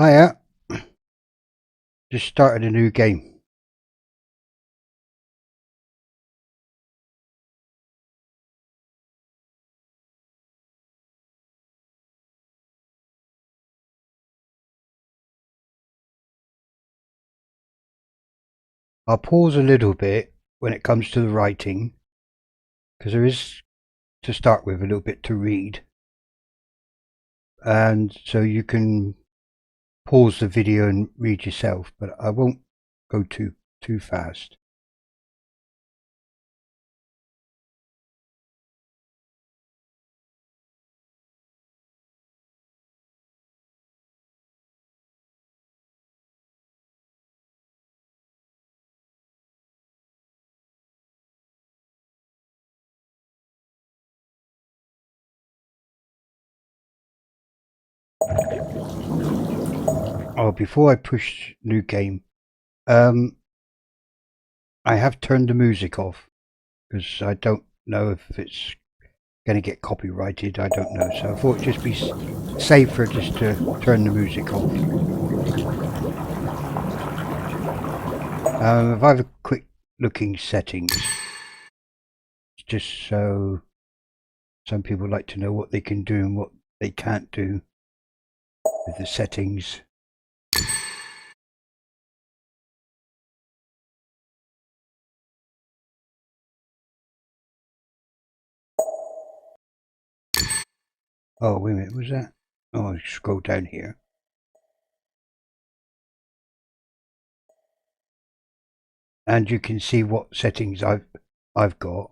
Hiya, just started a new game. I'll pause a little bit when it comes to the writing, because there is, to start with, a little bit to read. And so you can pause the video and read yourself, but I won't go too fast. Oh, before I push new game, I have turned the music off because I don't know if it's going to get copyrighted. I don't know, so I thought it'd just be safer just to turn the music off. If I have a quick looking settings, just so some people like to know what they can do and what they can't do with the settings. Oh, wait a minute, was that? Oh, scroll down here. And you can see what settings I've got.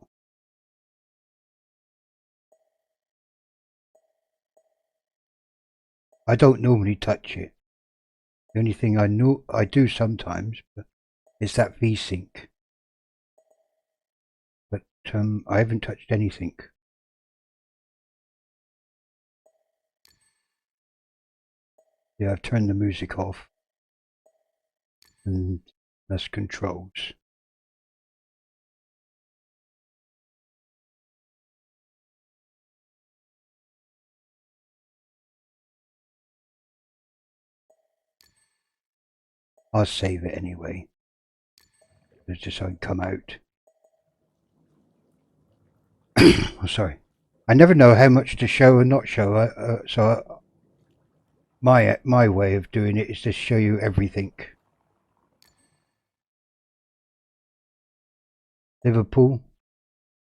I don't normally touch it. The only thing I know I do sometimes is that VSync. But I haven't touched anything. Yeah, I've turned the music off. And that's controls. I'll save it anyway. It's just so I can come out. Oh, sorry. I never know how much to show and not show. My way of doing it is to show you everything. Liverpool,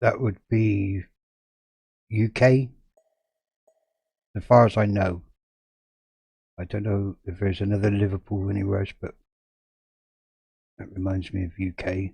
that would be UK, as far as I know. I don't know if there's another Liverpool anywhere else, but that reminds me of UK.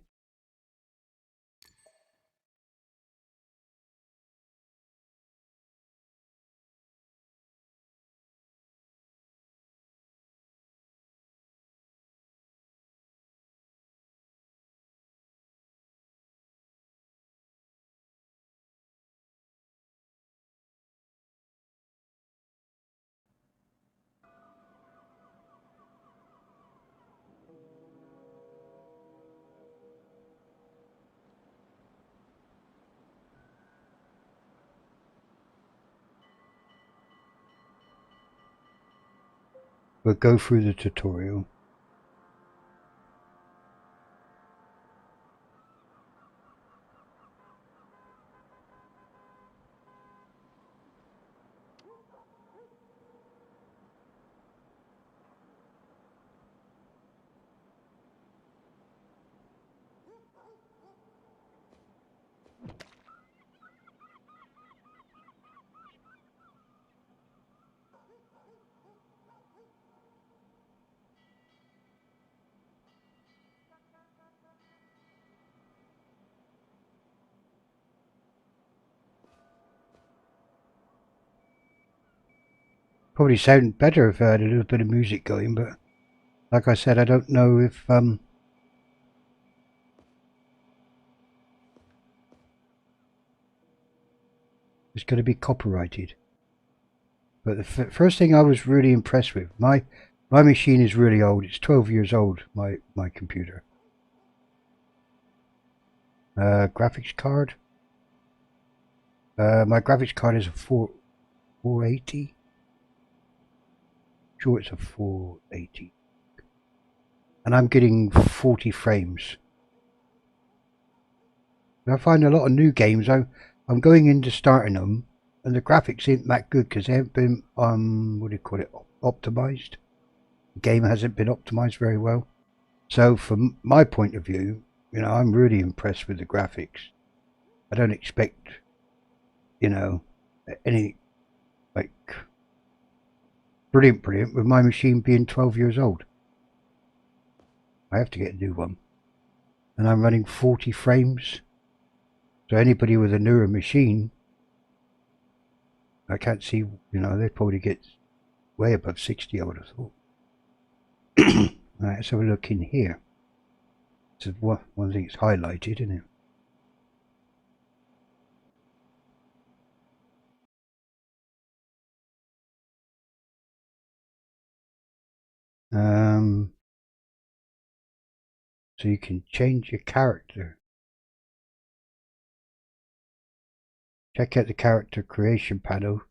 We'll go through the tutorial. Probably sound better if I had a little bit of music going, but like I said, I don't know if it's going to be copyrighted. But the first thing I was really impressed with, my machine is really old. It's 12 years old, my computer. Graphics card. My graphics card is a 480. sure it's a 480. And I'm getting 40 frames. I find a lot of new games, I'm going into starting them, and the graphics ain't that good because they haven't been, what do you call it, optimized. The game hasn't been optimized very well. So from my point of view, you know, I'm really impressed with the graphics. I don't expect, you know, any, like, brilliant with my machine being 12 years old. I have to get a new one. And I'm running 40 frames. So anybody with a newer machine, I can't see, you know, they'd probably get way above 60, I would have thought. Right, let's have a look in here. So one thing it's highlighted, isn't it? So you can change your character. Check out the character creation panel.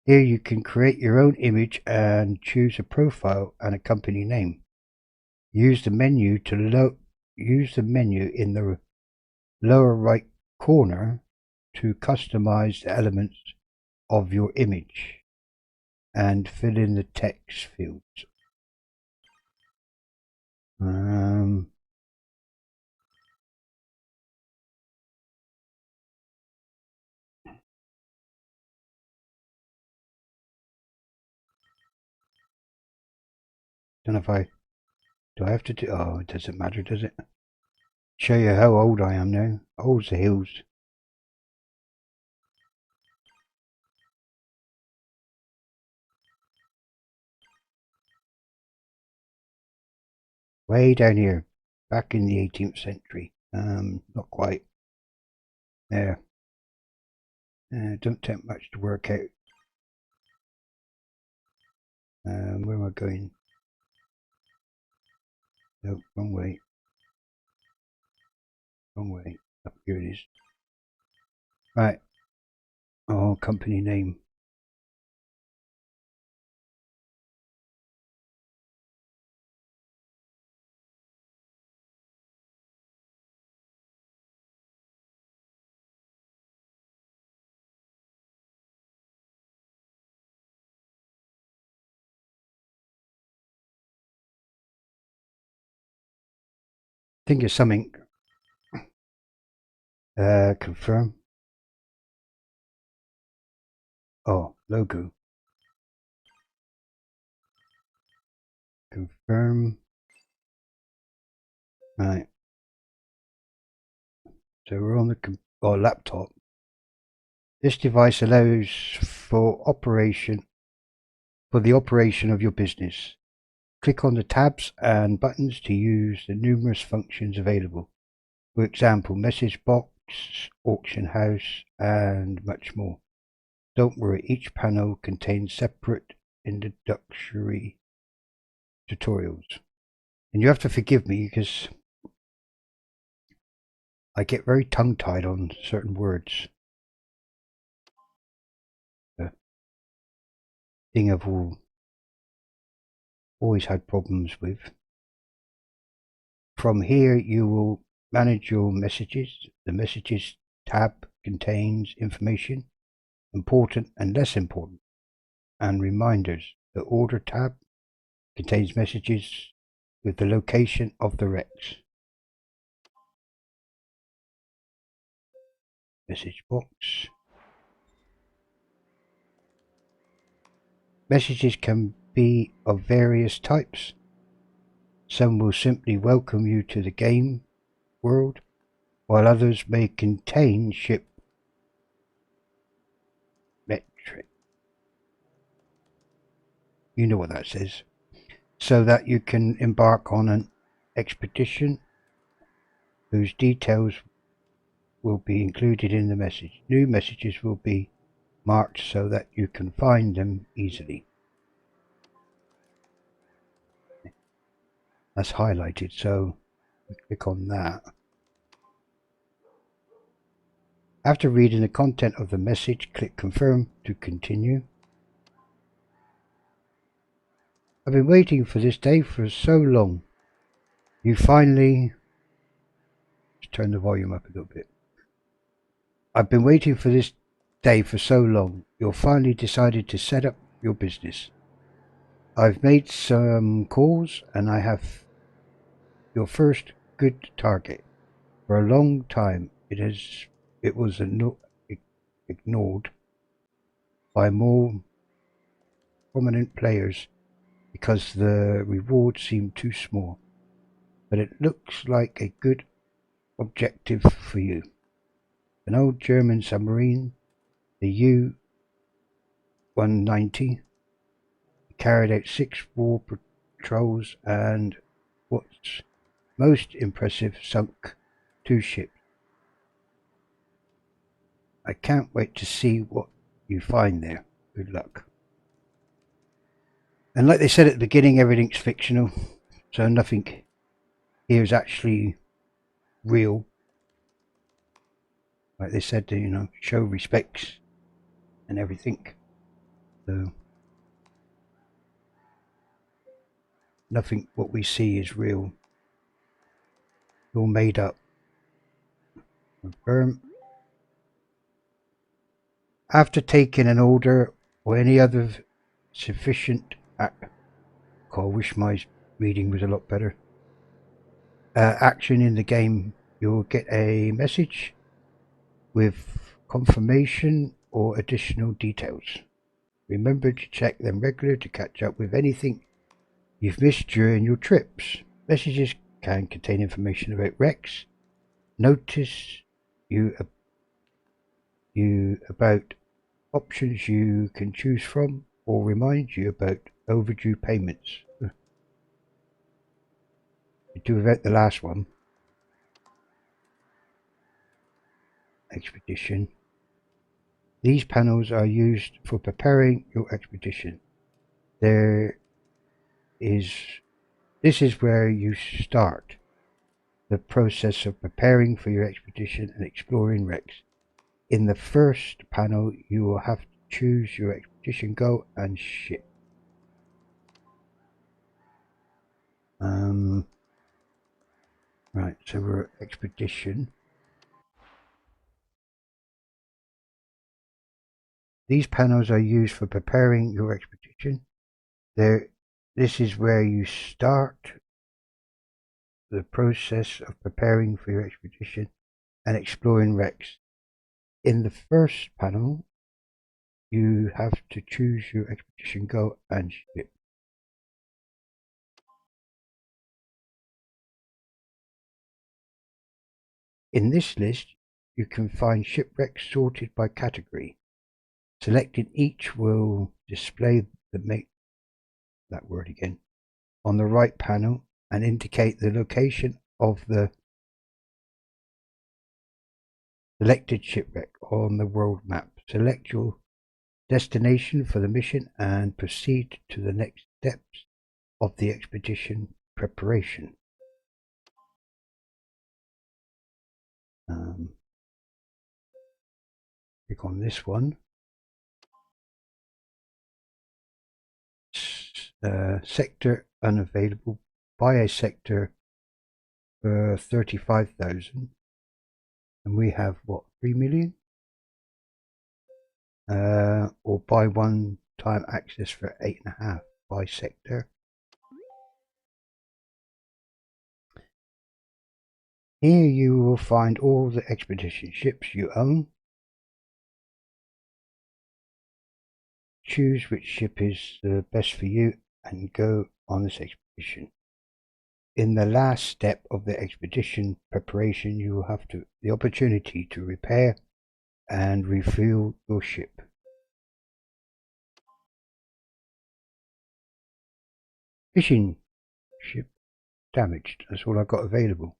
Here you can create your own image and choose a profile and a company name. Use the menu in the lower right corner to customize the elements of your image and fill in the text fields. Don't know if do I have to do, oh, it doesn't matter, does it? Show you how old I am now. Old's the hills. Way down here, back in the 18th century. Not quite. There. Don't take much to work out. Where am I going? No, wrong way. Wrong way. Up here it is. Right. Oh, company name. Think of something. Confirm. Oh, logo. Confirm. Right. So we're on the laptop. This device allows for the operation of your business. Click on the tabs and buttons to use the numerous functions available. For example, message box, auction house, and much more. Don't worry, each panel contains separate introductory tutorials. And you have to forgive me because I get very tongue-tied on certain words. The thing I've always had problems with. From here you will manage your messages. The messages tab contains information, important and less important, and reminders. The order tab contains messages with the location of the Rex. Message box. Messages can be of various types. Some will simply welcome you to the game world, while others may contain ship metric. You know what that says. So that you can embark on an expedition whose details will be included in the message. New messages will be marked so that you can find them easily. That's highlighted, so we click on that. After reading the content of the message, click confirm to continue. I've been waiting for this day for so long. You finally... Just turn the volume up a little bit. I've been waiting for this day for so long. You've finally decided to set up your business. I've made some calls and I have your first good target. For a long time it was ignored by more prominent players because the reward seemed too small. But it looks like a good objective for you. An old German submarine, the U-190, carried out 6 war patrols and, what's most impressive, sunk 2 ships. I can't wait to see what you find there. Good luck. And like they said at the beginning, everything's fictional, so nothing here is actually real. Like they said, show respects and everything. So nothing what we see is real. It's all made up. Confirm. After taking an order or any other sufficient I wish my reading was a lot better. Action in the game, you'll get a message with confirmation or additional details. Remember to check them regularly to catch up with anything you've missed during your trips. Messages can contain information about Rex, notice you about options you can choose from, or remind you about overdue payments. Do without the last one. Expedition. These panels are used for preparing your expedition. This is where you start the process of preparing for your expedition and exploring Rex. In the first panel, you will have to choose your expedition goal and ship. Right, so we're at expedition. These panels are used for preparing your expedition. This is where you start the process of preparing for your expedition and exploring Rex. In the first panel, you have to choose your expedition goal and ship. In this list, you can find shipwrecks sorted by category. Selecting each will display that word again on the right panel and indicate the location of the selected shipwreck on the world map. Select your destination for the mission and proceed to the next steps of the expedition preparation. Click on this one. Sector unavailable. Buy a sector for 35,000, and we have what, 3 million? Or buy one-time access for 8.5. Buy sector. Here you will find all the expedition ships you own. Choose which ship is the best for you and go on this expedition. In the last step of the expedition preparation, you will have the opportunity to repair and refuel your ship. Fishing ship damaged. That's all I've got available.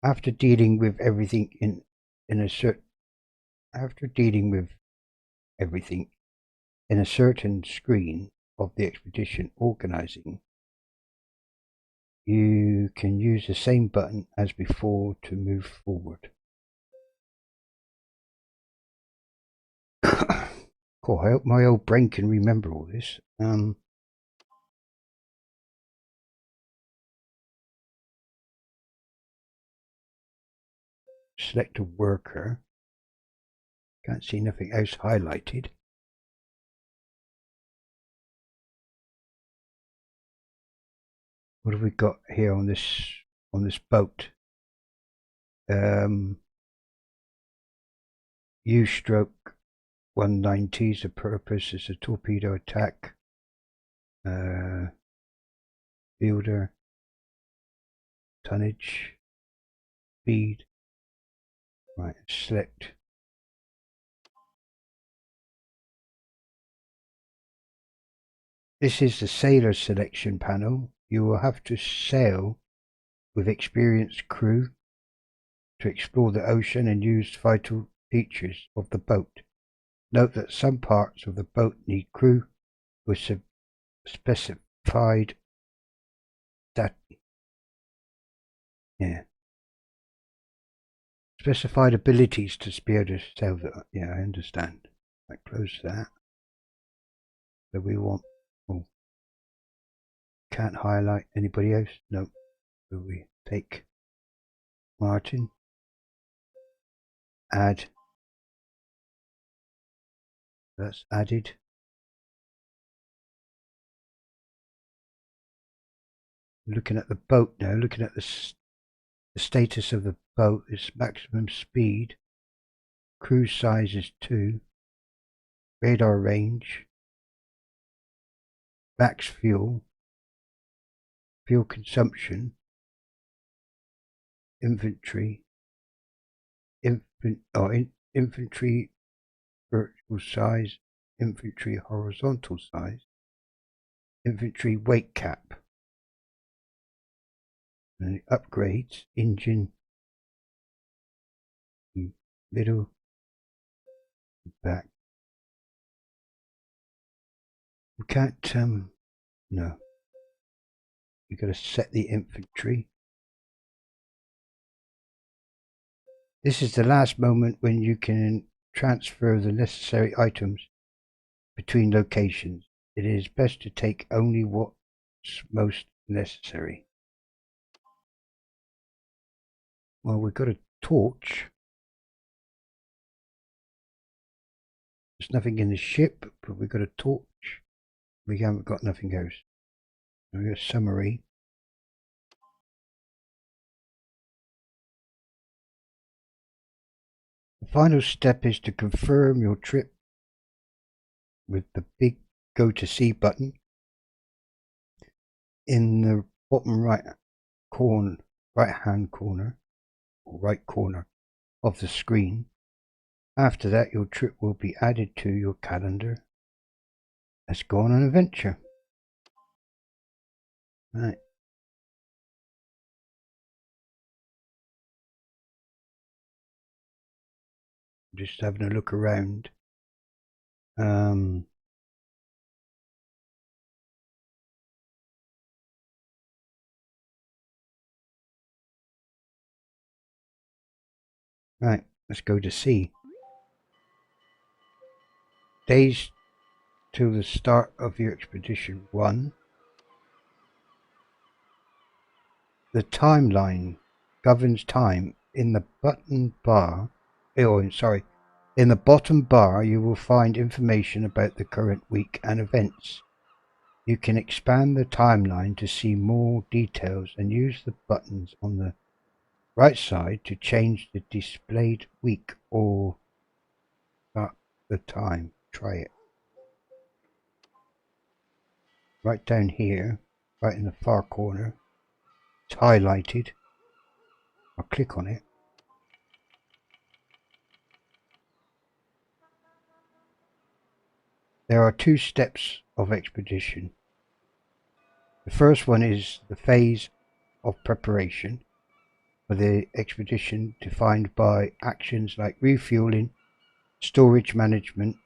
After dealing with everything in a certain screen of the expedition organizing, you can use the same button as before to move forward. Cool, I hope my old brain can remember all this. Select a worker. Can't see nothing else highlighted. What have we got here on this boat? U-stroke 190 is the purpose. It's a torpedo attack. Fielder. Tonnage. Speed. Right, select. This is the sailor selection panel. You will have to sail with experienced crew to explore the ocean and use vital features of the boat. Note that some parts of the boat need crew with specified specified abilities to be able to sail the. Yeah, I understand. I close that. So we want. Oh, can't highlight anybody else. No. So we take Martin. Add. That's added. Looking at the boat now. Looking at the status of the boat is maximum speed. Cruise size is 2. Radar range. Max fuel. Fuel consumption. Infantry. Infantry vertical size. Infantry horizontal size. Infantry weight cap. And upgrades. Engine. Middle. Back. We can't, no. We've got to set the infantry. This is the last moment when you can transfer the necessary items between locations. It is best to take only what's most necessary. Well, we've got a torch. There's nothing in the ship, but we've got a torch. We haven't got nothing else. We've got a summary. The final step is to confirm your trip with the big Go to Sea button in the bottom right hand corner or right corner of the screen. After that, your trip will be added to your calendar. Let's go on an adventure. Right. Just having a look around. Right, let's go to sea. Days till the start of your expedition 1. The timeline governs time. In the button bar, in the bottom bar you will find information about the current week and events. You can expand the timeline to see more details and use the buttons on the right side to change the displayed week or start the time. Try it. Right down here, right in the far corner, it's highlighted. I'll click on it. There are 2 steps of expedition. The first one is the phase of preparation for the expedition, defined by actions like refueling, storage management,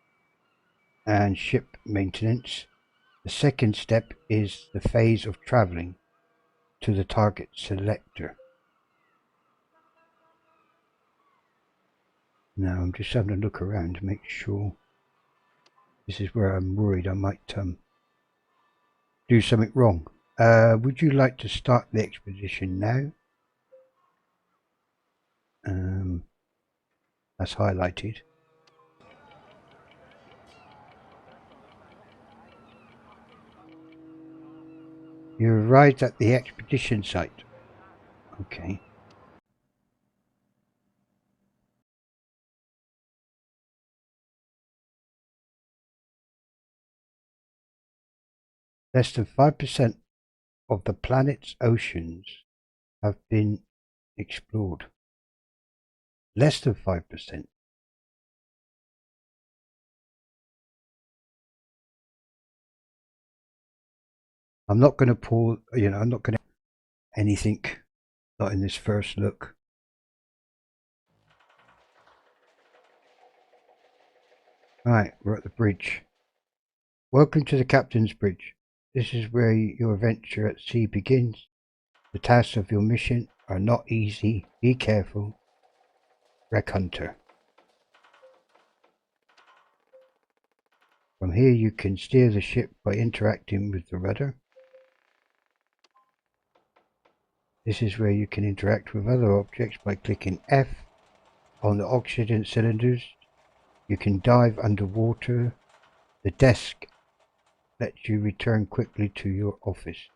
and ship maintenance. The second step is the phase of traveling to the target selector. Now I'm just having a look around to make sure. This is where I'm worried I might do something wrong. Would you like to start the expedition now? That's highlighted. You arrived at the expedition site. Okay. Less than 5% of the planet's oceans have been explored. Less than 5%. I'm not going to pull, I'm not going to anything, not in this first look. Right, we're at the bridge. Welcome to the Captain's Bridge. This is where your adventure at sea begins. The tasks of your mission are not easy. Be careful. Wreck Hunter. From here you can steer the ship by interacting with the rudder. This is where you can interact with other objects by clicking F on the oxygen cylinders. You can dive underwater. The desk lets you return quickly to your office.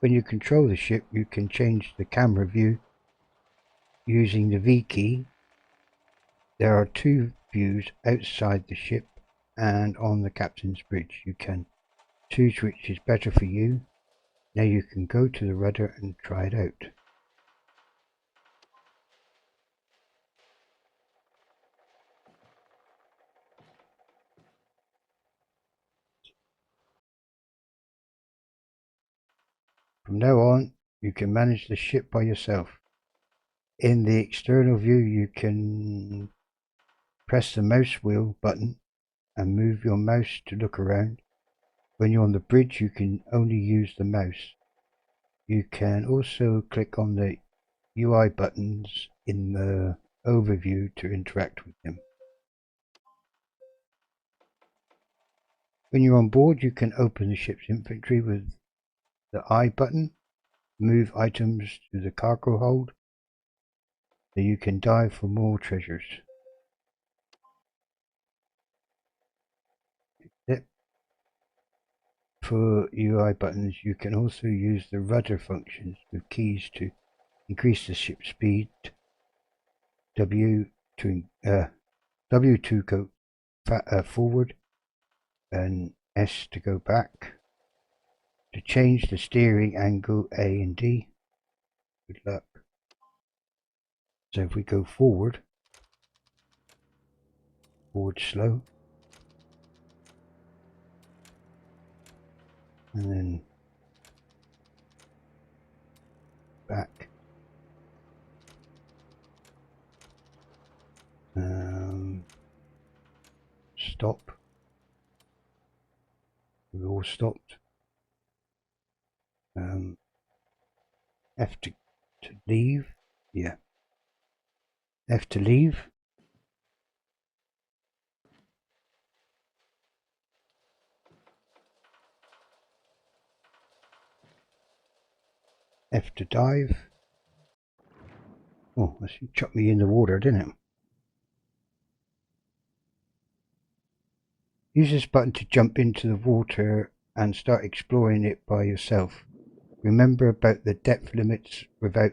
When you control the ship, you can change the camera view using the V key. There are two views outside the ship and on the Captain's Bridge. You can choose which is better for you. Now you can go to the rudder and try it out. From now on, you can manage the ship by yourself. In the external view, you can press the mouse wheel button and move your mouse to look around. When you're on the bridge, you can only use the mouse. You can also click on the UI buttons in the overview to interact with them. When you're on board, you can open the ship's inventory with the I button, move items to the cargo hold, so you can dive for more treasures. For UI buttons, you can also use the rudder functions with keys to increase the ship speed, W to go forward, and S to go back. To change the steering angle, A and D. Good luck. So if we go forward slow, and then back. Stop. We all stopped. F to leave. Yeah. F to leave. F to dive. Oh, that chucked me in the water, didn't it? Use this button to jump into the water and start exploring it by yourself. Remember about the depth limits without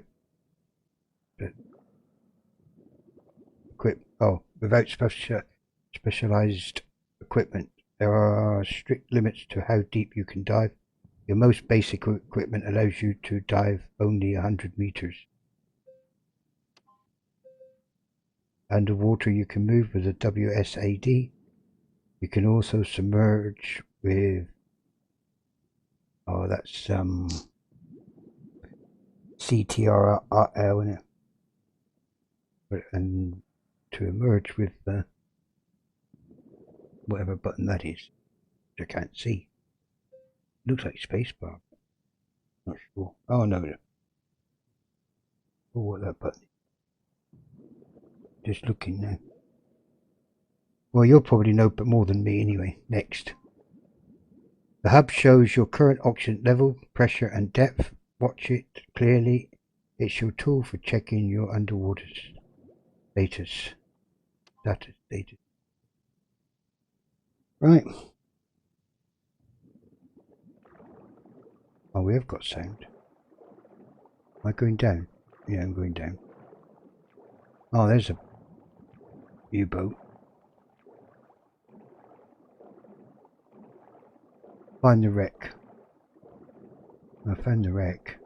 specialized equipment. There are strict limits to how deep you can dive. Your most basic equipment allows you to dive only 100 meters. Underwater you can move with a WSAD. You can also submerge with that's CTRL, isn't it? And to emerge with whatever button that is, which I can't see. Looks like spacebar. Not sure. Oh no. Oh, what that button? Just looking now. Well, you'll probably know more than me anyway. Next. The hub shows your current oxygen level, pressure and depth. Watch it clearly. It's your tool for checking your underwater status. Status. Right. Oh, we have got sound. Am I going down? Yeah, I'm going down. Oh, there's a U-boat. Find the wreck. I found the wreck.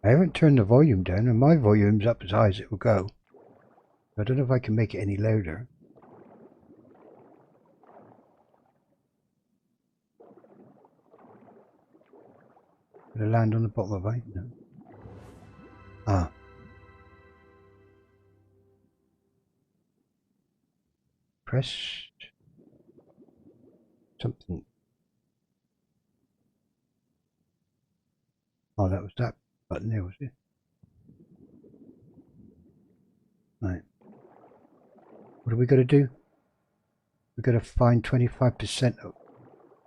I haven't turned the volume down, and my volume's up as high as it will go. I don't know if I can make it any louder. Gonna land on the bottom of it? No. Ah. Press something. Oh, that was that button there, was it? Right. What are we got to do? We've got to find 25%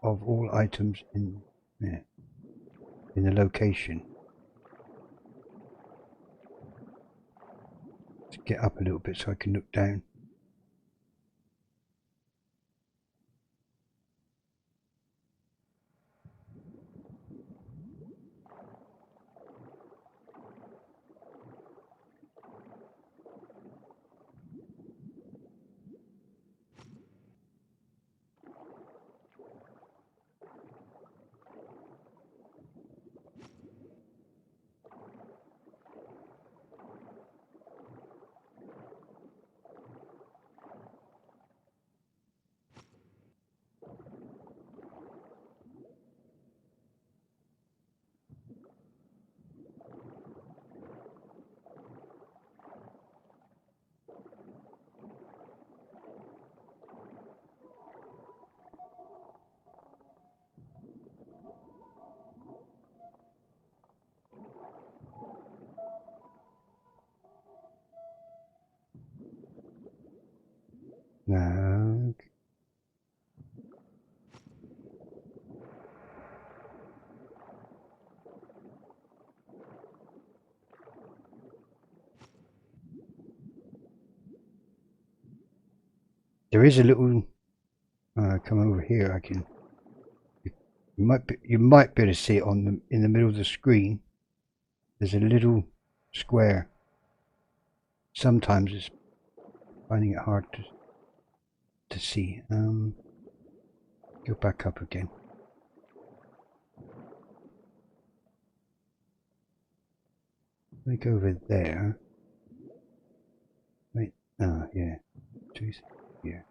of all items in the location. Let's get up a little bit so I can look down. No. There is a little. Come over here. I can. You might be able to see it in the middle of the screen. There's a little square. Sometimes it's finding it hard to see. Go back up again. Let me go over there. Wait. Ah, yeah. Yeah.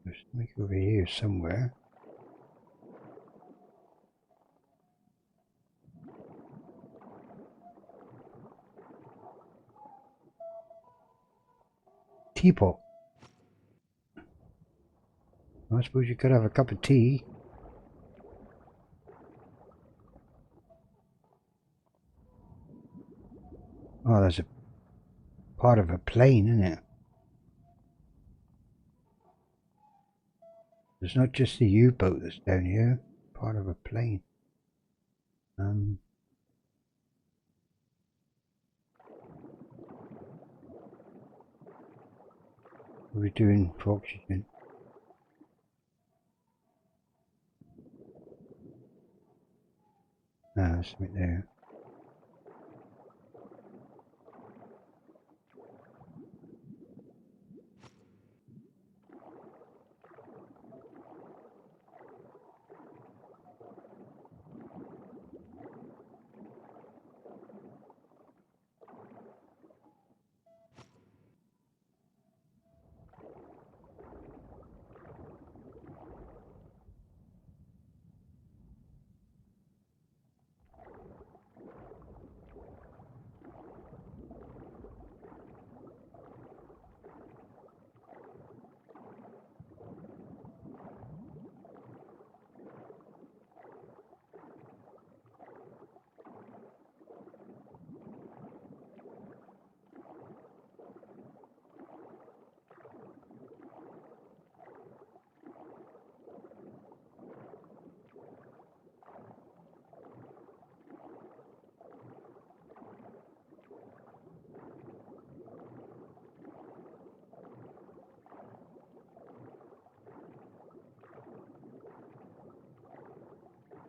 Let's make over here somewhere. Teapot. I suppose you could have a cup of tea. Oh, there's a part of a plane, isn't it? There's not just the U-boat that's down here. Part of a plane. What are we doing for oxygen? Ah, something there.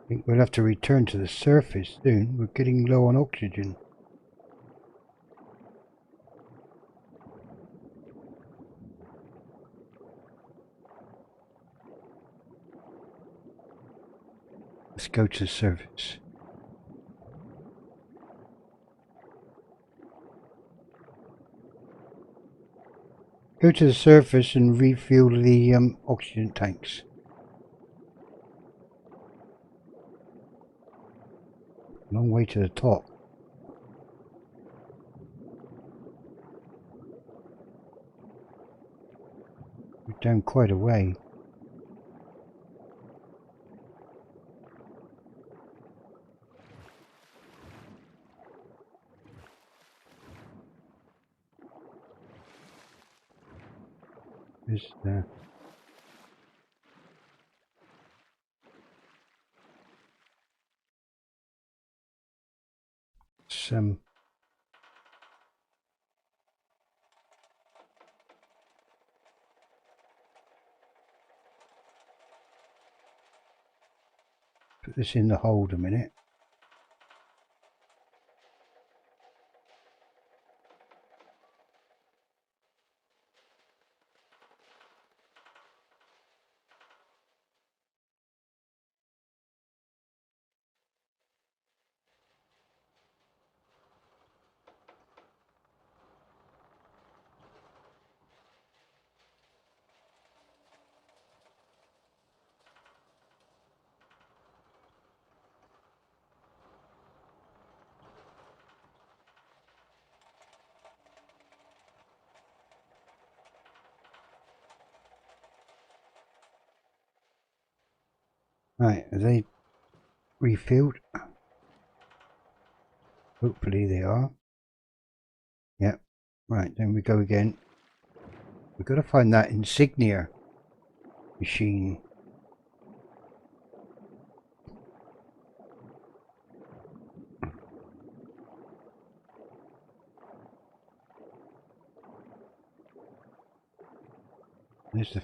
I think we'll have to return to the surface soon. We're getting low on oxygen. Let's go to the surface. Go to the surface and refuel the oxygen tanks. Long way to the top. We're down quite a way. There's some put this in the hold a minute. Right, are they refilled? Hopefully they are. Yep. Right, then we go again. We've got to find that insignia machine. There's the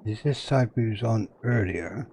is this side we was on earlier?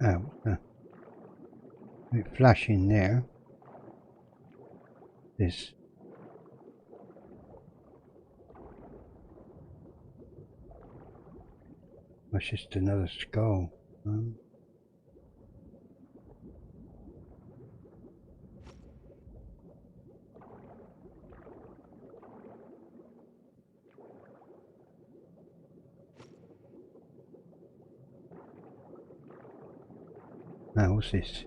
Oh, it flash in there. This. That's just another skull. Now, what's this?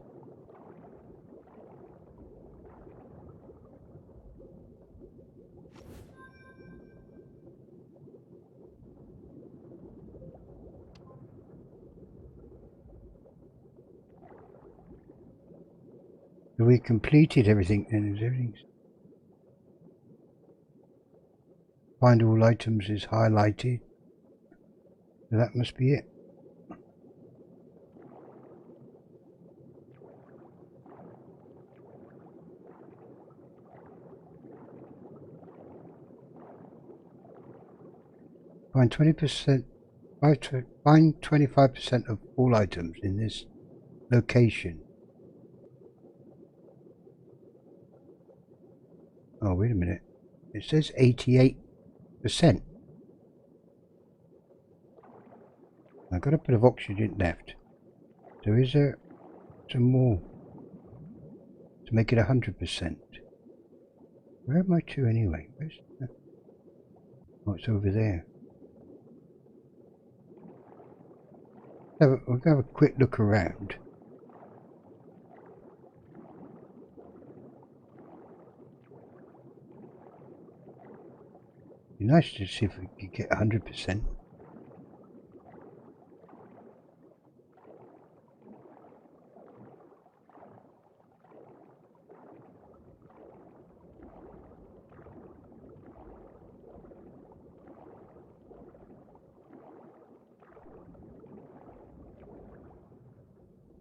We completed everything then. Is everything? Find all items is highlighted. So that must be it. Find 20%. Find 25% of all items in this location. Oh, wait a minute. It says 88%. I've got a bit of oxygen left. So is there some more to make it 100%? Where am I to anyway? Oh, it's over there. We'll have a quick look around. Be nice to see if we could get 100%.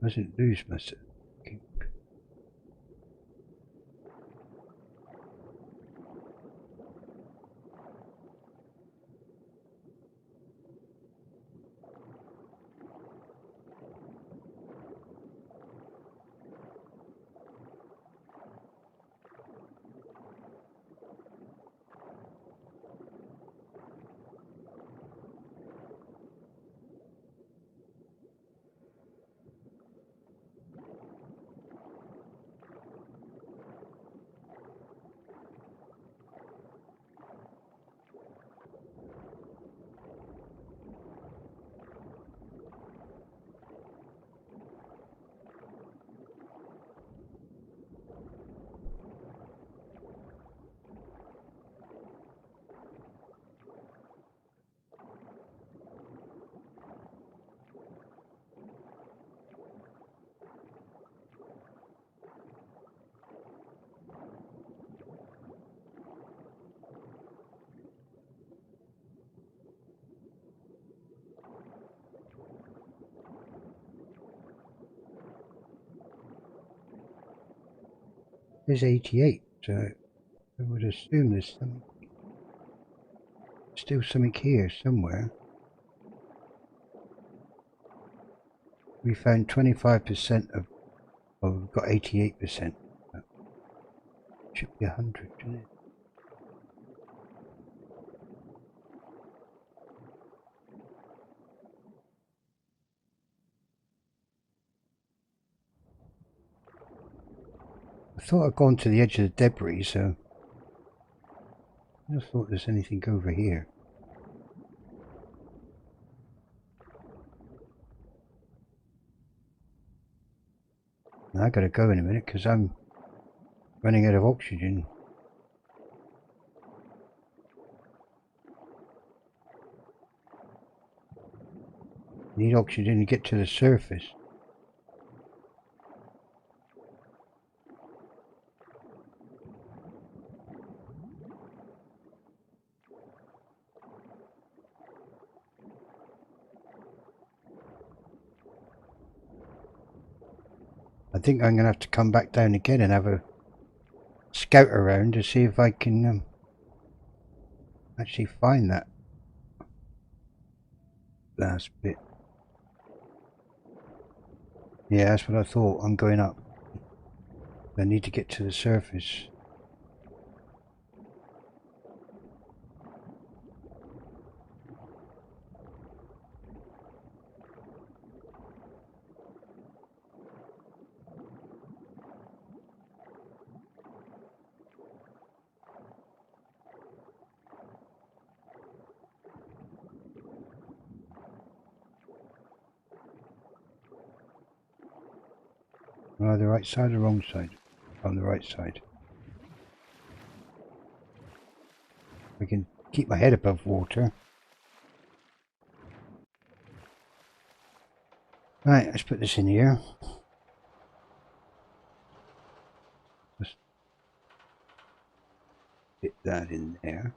Mustn't lose myself. There's 88, so I would assume there's still something here somewhere. We found 25% of, well, we've got 88%. Should be 100, shouldn't it? I thought I'd gone to the edge of the debris, so I just thought there's anything over here. Now I gotta go in a minute because I'm running out of oxygen. Need oxygen to get to the surface. I think I'm going to have to come back down again and have a scout around to see if I can actually find that last bit. Yeah, that's what I thought. I'm going up. I need to get to the surface. Oh, the right side or the wrong side? On the right side. I can keep my head above water. Right, let's put this in here. Just fit that in there.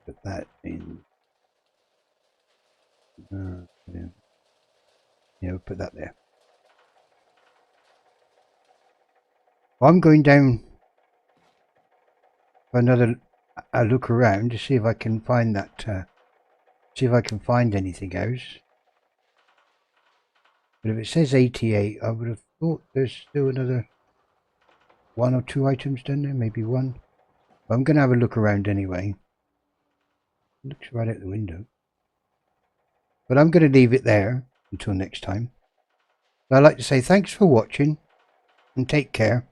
Put that in. Yeah, we'll put that there. Well, I'm going down for another look around to see if I can find that. See if I can find anything else. But if it says 88, I would have thought there's still another 1 or 2 items down there, maybe 1. But I'm going to have a look around anyway. It looks right out the window. But I'm going to leave it there until next time. I'd like to say thanks for watching and take care.